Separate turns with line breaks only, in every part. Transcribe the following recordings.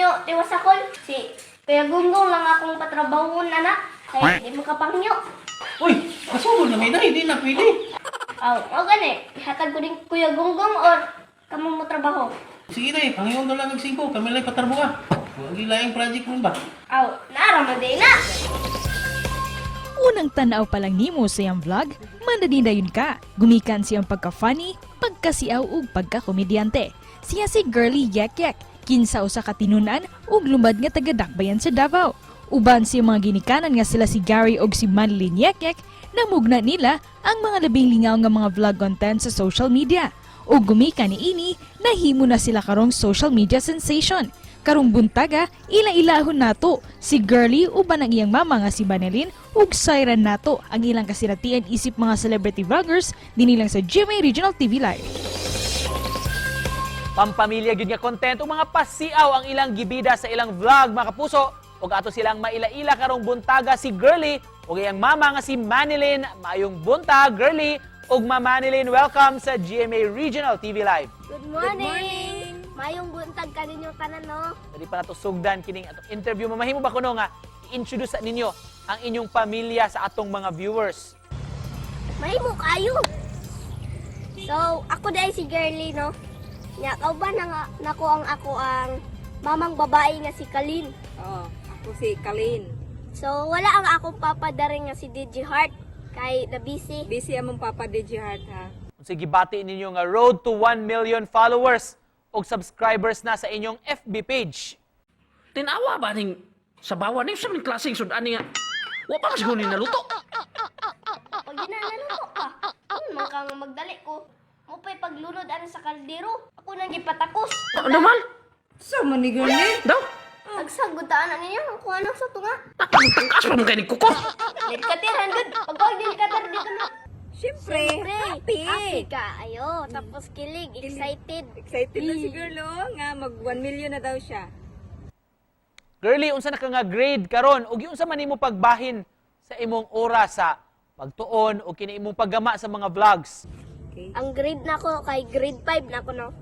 ninyo tiwasakon. Si Kuya Gunggong lang akong patrabahon, anak. Kaya di mo kapangyo.
Uy, kasubol na may na, hindi na pwede.
O gani, ihatag ko din Kuya Gunggong or kamo mo trabaho.
Sige na pangiyon na lang ng 5, kami lang patarbuha. Huwag ilayang project mo ba?
Naaraman din na.
Unang tanaw pa lang nimo sa iyang vlog, mandadindayon ka. Gumikan siyang pagka-funny, pagkasiaw ug pagka-komedyante. Siya si Girly Yek Yek, kinsa usa ka tinunan ug lumad nga taga-Dakbayan sa Davao. Uban si mga ginikanan nga sila si Gary ug si Manlin Yek Yek, namugna nila ang mga labing lingaw nga mga vlog content sa social media. Ug gumikan ni ini, nahimo na sila karong social media sensation. Karong buntaga, ila-ilahon nato si Girly uban ang iyang mama nga si Manilyn ug sayran nato ang ilang kasinatian isip mga celebrity vloggers dinilang sa GMA Regional TV Live.
Pampamilya gyud nga content ug mga pasiaw ang ilang gibida sa ilang vlog mga kapuso ug ato silang maila-ila karong buntaga si Girly ug iyang mama nga si Manilyn. Maayong buntag Girly ug Ma Manilyn, welcome sa GMA Regional TV Live.
Good morning. Mayong buntag ka ninyo tanan, no?
Dali pa nato sugdan kining atong interview. Mamahimo ba kuno nga i-introduce sa ninyo ang inyong pamilya sa atong mga viewers?
Mahimo kayo. So, ako dahil si Girly, no? Nya, kauban na nako ang mamang babae nga si Kalin.
Oo, ako si Kalin.
So, wala ang akong papadaring nga si DJ Heart kay na busy.
Busy among Papa DJ Heart, ha?
Sige, bati ninyo nga road to 1 million followers o subscribers na sa inyong FB page.
Tinawa ba ning sa bawa ning sa klaseng sudan niya? Wa pa siguro ni naluto.
Pag ginanaluto ka, man kang magdali ko. Mo pa'y paglunod ano sa kaldero. Ako nang gipatakos.
Ano mal?
So, ni Girly?
Daw?
Nagsagutaan na ninyo kung ano sa tunga.
Takas pa mo kay ni Kuko.
Delikatiran good. Pag delikatar dito na.
Siyempre,
Happy
happy!
ka. Ayo, tapos kilig, excited.
Excited na si Girl, oh, nga mag 1 million na daw siya.
Girly, unsa na ka nga grade karon ug unsa man nimo pagbahin sa imong oras sa pagtuon o kini imong paggama sa mga vlogs?
Okay.
Ang grade na ko kay grade 5 na ko no.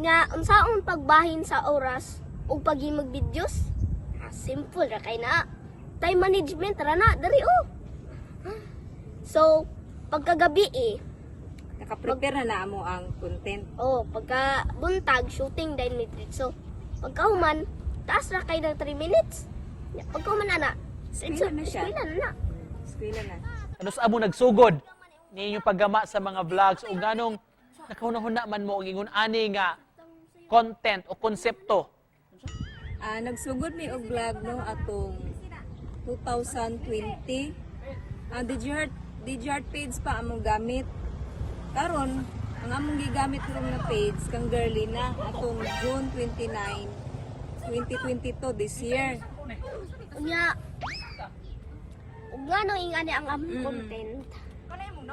Nga unsaon pagbahin sa oras ug paghimog videos? Simple ra kay na. Time management ra na diri oh. So, pagkagabi
Nakaprepare na mo ang content.
pagka buntag shooting din ni so pagkahuman taas ra kay ng 3 minutes. Pagkahuman ana.
Eskwela na siya.
Eskwela na.
Eskwela na.
Ano sa amo nagsugod ni inyong paggama sa mga vlogs o ganong nakahuna-huna man mo og ingon ani nga content o konsepto?
Nagsugod mi og vlog no atong 2020. DJ Heart page pa among gamit. Karon, ang among gigamit ron nga page kang Girly na atong June 29, 2022 this year.
Unya ug ngano ingani ang among content.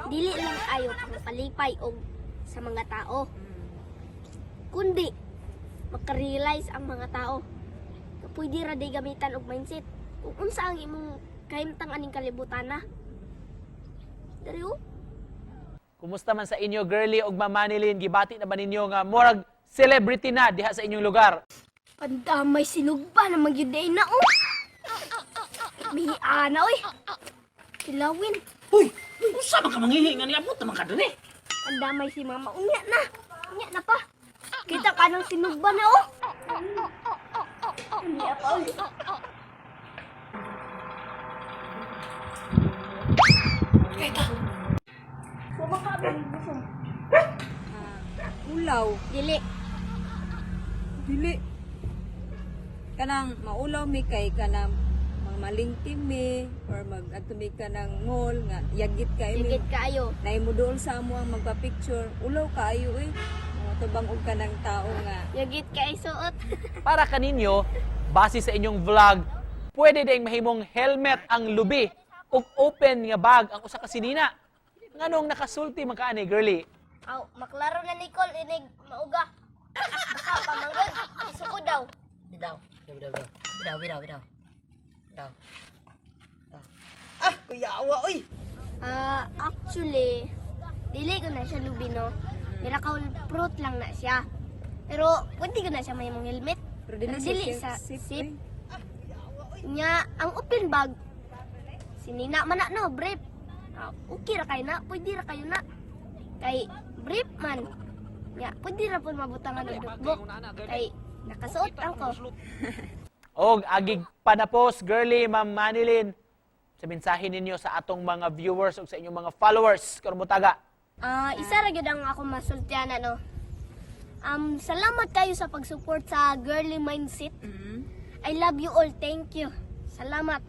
Dili lang ayo palipay og sa mga tao. Kundi makarealize ang mga tao. Na pwede ra day gamitan og mindset. Kung unsa ang imong kahimtang aning kalibutan na. Dari oh.
Kumusta man sa inyo Girly ug Ma Manilyn, gibati na ba ninyo nga murag celebrity na diha sa inyong lugar?
Pandamay sinugba na magyuday na oh. Mihiana oy. Kilawin.
Uy, usa man ka manghihi nga ni abot naman ka diri.
Pandamay si mama. Unya na. Unya na pa. Kita ka ng sinugba na oh. Unya pa oy.
Ulaw.
Dili.
Dili. Kanang maulaw mi kay kanang malingtim mi or mag-adto mi ka ng mall nga yagit kay mi.
Ligid kaayo.
Nay mo doon sa amo ang magpa-picture. Ulaw kaayo eh. Mga tubang og ka ng tao nga.
Yagit ka isuot.
Para kaninyo, base sa inyong vlog, pwede ding mahimong helmet ang lubi ug open nga bag ang usa ka sinina. Nganong nakasulti man kaani Girly?
Aw, maklaro na Nicole inig mauga. Baka pamanggod. Isuko daw.
Bitaw. Bitaw.
Kuya awa oy.
Actually, dili ko na siya lubi no. Miracle fruit lang na siya. Pero pwede ko na siya may mong helmet.
Pero dili
Dili sa sip. Nya ang open bag sinina man na no brief. Okay ra kay na, pwede ra kayo na. Kay brief man. Nya pwede ra pud mabutang ang dugdug. Kay nakasuot ang ko.
Og agig panapos, girly, Ma'am Manilyn, sa mensahe ninyo sa atong mga viewers o sa inyong mga followers, karon butaga.
Isa ra gyud ang ako masultiana no. Salamat kayo sa pag-support sa Girly Mindset. I love you all. Thank you. Salamat.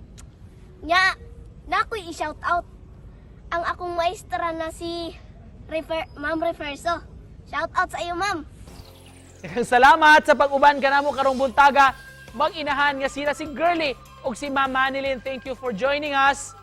Nya, nakoy i-shout out ang akong maestra na si Ma'am Referso. Shout out sa iyo, Ma'am.
Daghang salamat sa pag-uban kanamo karong buntaga. Mag-inahan nga sila si Girly o si Ma'am Manilyn. Thank you for joining us.